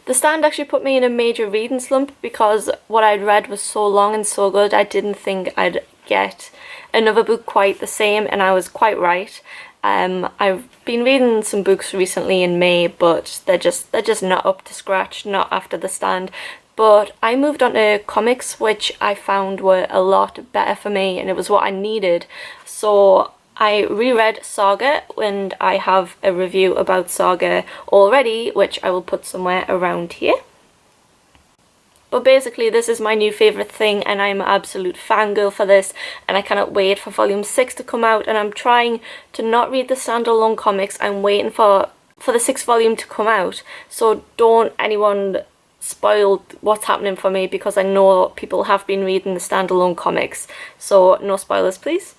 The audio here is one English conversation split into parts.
The Stand actually put me in a major reading slump because what I'd read was so long and so good. I didn't think I'd get another book quite the same, and I was quite right. I've been reading some books recently in May, but they're just not up to scratch, not after The Stand. But I moved on to comics, which I found were a lot better for me, and it was what I needed. So I reread Saga, and I have a review about Saga already, which I will put somewhere around here. But basically, this is my new favourite thing, and I'm an absolute fangirl for this, and I cannot wait for volume 6 to come out, and I'm trying to not read the standalone comics. I'm waiting for the 6th volume to come out, so don't anyone spoil what's happening for me, because I know people have been reading the standalone comics, so no spoilers please.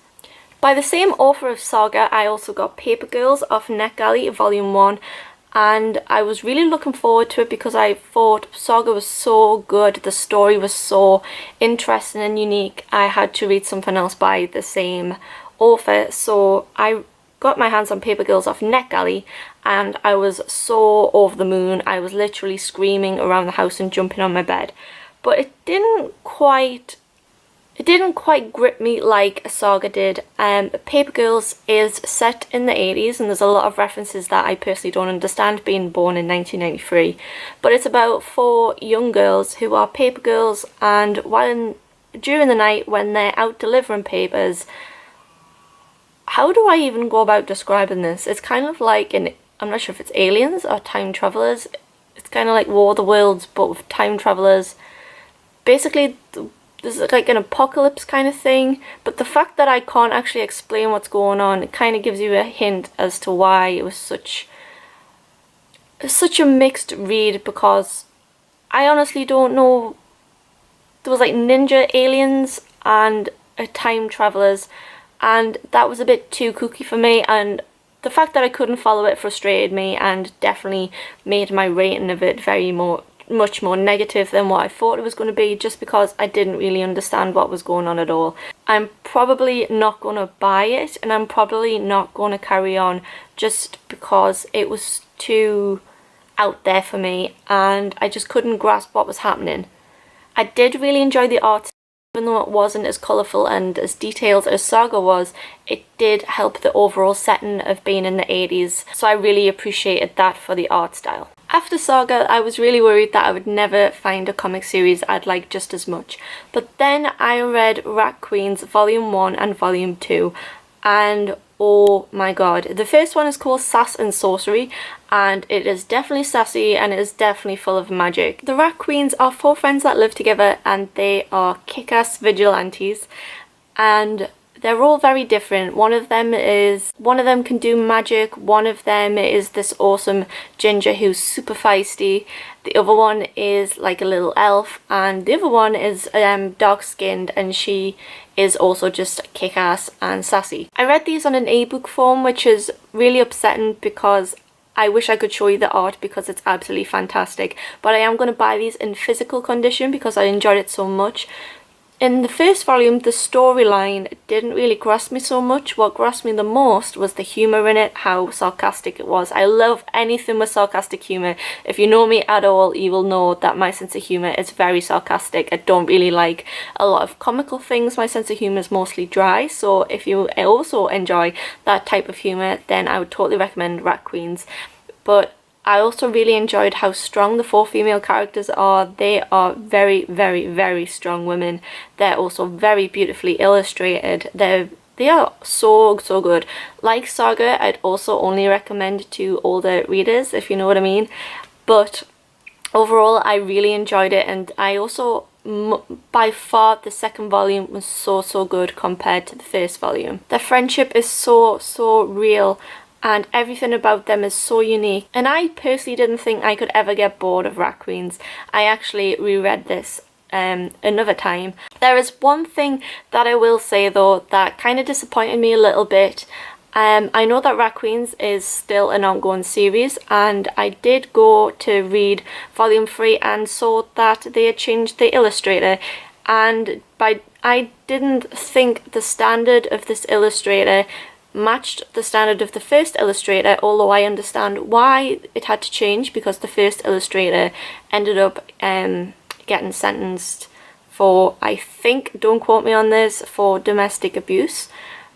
By the same author of Saga, I also got Paper Girls off NetGalley Volume 1, and I was really looking forward to it because I thought Saga was so good, the story was so interesting and unique. I had to read something else by the same author, so I got my hands on Paper Girls off NetGalley, and I was so over the moon. I was literally screaming around the house and jumping on my bed. But it didn't quite grip me like Saga did. Paper Girls is set in the 80s, and there's a lot of references that I personally don't understand, being born in 1993. But it's about 4 young girls who are paper girls, and during the night when they're out delivering papers, how do I even go about describing this? It's kind of like I'm not sure if it's aliens or time travelers. It's kind of like War of the Worlds, but with time travelers. Basically, there's like an apocalypse kind of thing, but the fact that I can't actually explain what's going on, it kind of gives you a hint as to why it was such a mixed read, because I honestly don't know. There was like ninja aliens and time travelers, and that was a bit too kooky for me, and the fact that I couldn't follow it frustrated me and definitely made my rating of it much more negative than what I thought it was going to be, just because I didn't really understand what was going on at all. I'm probably not going to buy it, and I'm probably not going to carry on just because it was too out there for me and I just couldn't grasp what was happening. I did really enjoy the art. Even though it wasn't as colourful and as detailed as Saga was, it did help the overall setting of being in the 80s, so I really appreciated that for the art style. After Saga, I was really worried that I would never find a comic series I'd like just as much, but then I read Rat Queens Volume 1 and Volume 2, and oh my god. The first one is called Sass and Sorcery, and it is definitely sassy and it is definitely full of magic. The Rat Queens are 4 friends that live together, and they are kick-ass vigilantes, and they're all very different. One of them can do magic, one of them is this awesome ginger who's super feisty, the other one is like a little elf, and the other one is dark skinned, and she is also just kick-ass and sassy. I read these on an ebook form, which is really upsetting because I wish I could show you the art because it's absolutely fantastic, but I am going to buy these in physical condition because I enjoyed it so much. In the first volume, the storyline didn't really grasp me so much. What grasped me the most was the humour in it, how sarcastic it was. I love anything with sarcastic humour. If you know me at all, you will know that my sense of humour is very sarcastic. I don't really like a lot of comical things. My sense of humour is mostly dry, so if you also enjoy that type of humour, then I would totally recommend Rat Queens. But I also really enjoyed how strong the 4 female characters are. They are very, very, very strong women. They're also very beautifully illustrated. They are so good. Like Saga, I'd also only recommend to older readers, if you know what I mean. But overall, I really enjoyed it, and I also, by far, the second volume was so good compared to the first volume. Their friendship is so real, and everything about them is so unique, and I personally didn't think I could ever get bored of Rat Queens. I actually reread this another time. There is one thing that I will say though that kind of disappointed me a little bit. I know that Rat Queens is still an ongoing series, and I did go to read volume 3 and saw that they had changed the illustrator, and I didn't think the standard of this illustrator matched the standard of the first illustrator, although I understand why it had to change, because the first illustrator ended up getting sentenced for, I think, don't quote me on this, for domestic abuse.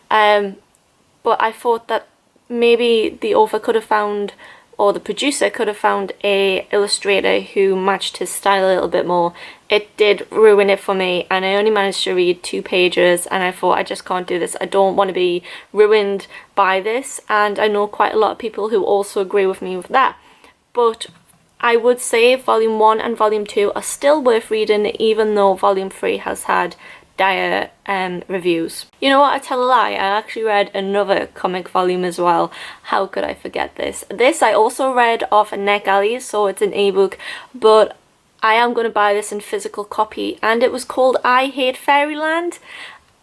But I thought that maybe the author could have found, or the producer could have found, a illustrator who matched his style a little bit more. It did ruin it for me, and I only managed to read 2 pages, and I thought, I just can't do this. I don't want to be ruined by this, and I know quite a lot of people who also agree with me with that. But I would say Volume 1 and Volume 2 are still worth reading, even though Volume 3 has had dire reviews. You know what, I tell a lie, I actually read another comic volume as well. How could I forget this? This I also read off NetGalley, so it's an ebook, but I am going to buy this in physical copy, and it was called I Hate Fairyland,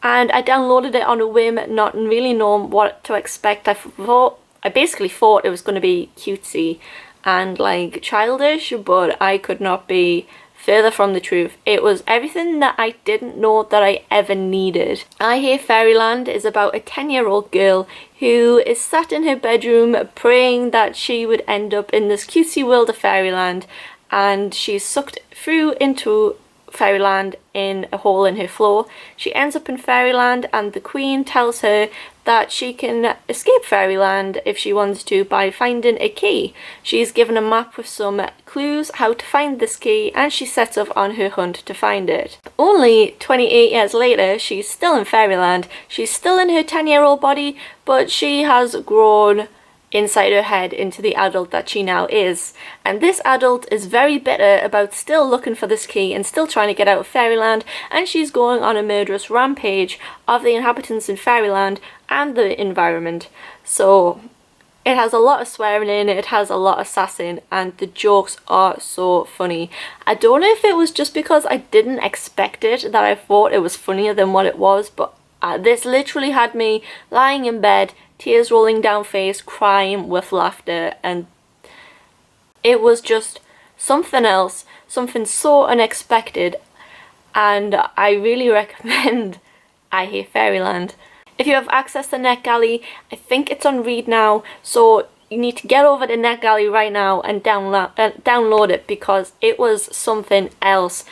and I downloaded it on a whim, not really knowing what to expect. I basically thought it was going to be cutesy and like childish, but I could not be further from the truth. It was everything that I didn't know that I ever needed. I Hate Fairyland is about a 10-year-old girl who is sat in her bedroom praying that she would end up in this cutesy world of fairyland, and she's sucked through into fairyland in a hole in her floor. She ends up in fairyland, and the queen tells her that she can escape fairyland if she wants to by finding a key. She's given a map with some clues how to find this key, and she sets off on her hunt to find it. Only 28 years later, she's still in fairyland. She's still in her 10-year-old body, but she has grown inside her head into the adult that she now is. And this adult is very bitter about still looking for this key and still trying to get out of fairyland, and she's going on a murderous rampage of the inhabitants in fairyland and the environment. So it has a lot of swearing in, it has a lot of sassing, and the jokes are so funny. I don't know if it was just because I didn't expect it that I thought it was funnier than what it was, but this literally had me lying in bed, tears rolling down face, crying with laughter, and it was just something else, something so unexpected, and I really recommend I Hate Fairyland. If you have access to NetGalley, I think it's on Read Now, so you need to get over to NetGalley right now and download it, because it was something else.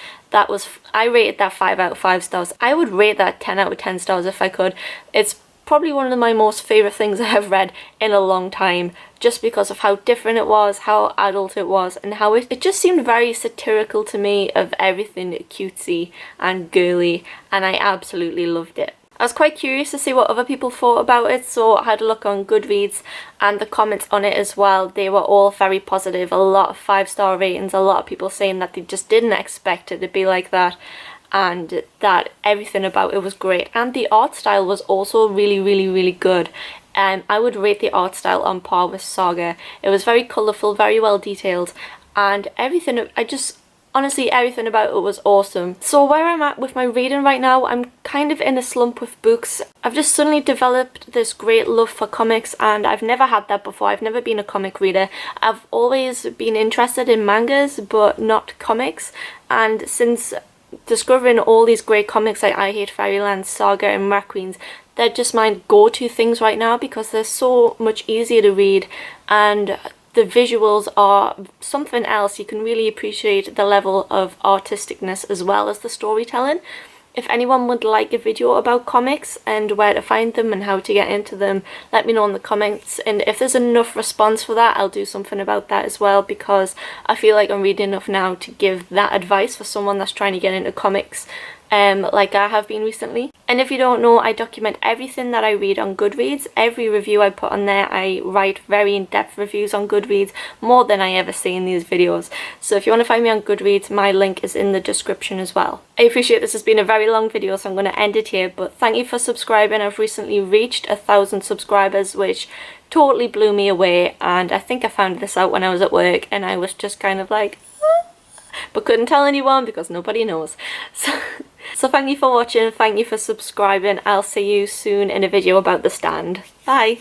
I rated that 5 out of 5 stars. I would rate that 10 out of 10 stars if I could. It's probably one of my most favourite things I have read in a long time, just because of how different it was, how adult it was, and how it just seemed very satirical to me of everything cutesy and girly, and I absolutely loved it. I was quite curious to see what other people thought about it, so I had a look on Goodreads, and the comments on it as well, they were all very positive. A lot of 5-star ratings, a lot of people saying that they just didn't expect it to be like that, and that everything about it was great. And the art style was also really good. I would rate the art style on par with Saga. It was very colourful, very well detailed, and everything, honestly, everything about it was awesome. So where I'm at with my reading right now, I'm kind of in a slump with books. I've just suddenly developed this great love for comics, and I've never had that before. I've never been a comic reader. I've always been interested in mangas, but not comics. And since discovering all these great comics like I Hate Fairyland, Saga, and Rat Queens, they're just my go-to things right now, because they're so much easier to read, and the visuals are something else. You can really appreciate the level of artisticness as well as the storytelling. If anyone would like a video about comics and where to find them and how to get into them, let me know in the comments, and if there's enough response for that, I'll do something about that as well, because I feel like I'm reading enough now to give that advice for someone that's trying to get into comics, like I have been recently. And if you don't know, I document everything that I read on Goodreads. Every review I put on there, I write very in-depth reviews on Goodreads, more than I ever say in these videos. So if you want to find me on Goodreads, my link is in the description as well. I appreciate this has been a very long video, so I'm going to end it here, but thank you for subscribing. I've recently reached 1,000 subscribers, which totally blew me away, and I think I found this out when I was at work, and I was just kind of like, but couldn't tell anyone because nobody knows. So thank you for watching, thank you for subscribing. I'll see you soon in a video about The Stand. Bye!